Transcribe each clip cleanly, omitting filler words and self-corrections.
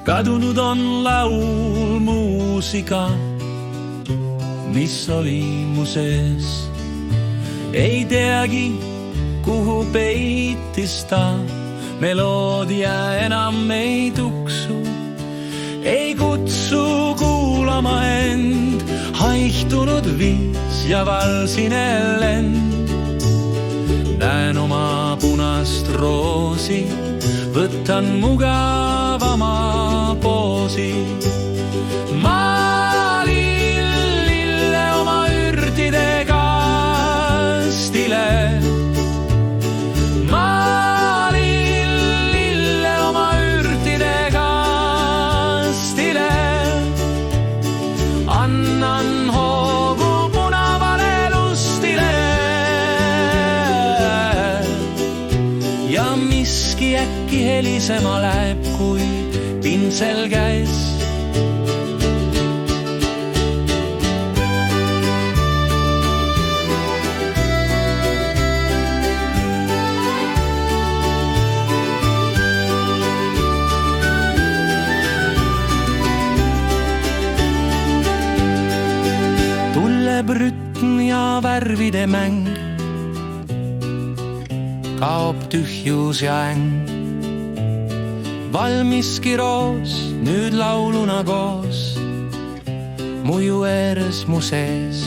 Kadunud on laul muusika, mis oli mu sees. Ei teagi, kuhu peitis ta, meloodia enam ei tuksu. Ei kutsu kuulama end, haihtunud viis ja valsine lend. Näen oma punast roosi, võtan mugavama poosi. Maalin lille oma ürdide kastile. Maalin lille oma ürdide kastile. Annan hoogu punavale lustile. Ja miski äkki helisema läheb, kui pinsel käes. Tuleb rütm ja värvide mäng, kaob tühjus ja äng. Valmiski roos nüüd lauluna koos, mu juures mu sees.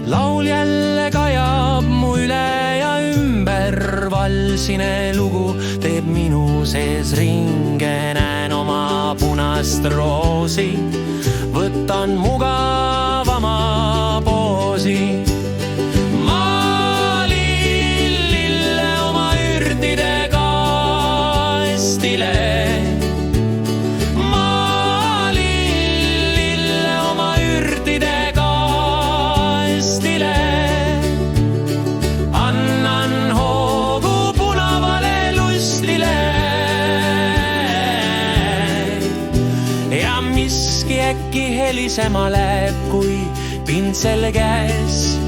Laul jälle kajab mu üle ja ümber, valsine lugu teeb minu sees ringe. Näen oma punast roosi, võtan mugavama poosi. Miski äkki helisema läheb, kui pinsel käes.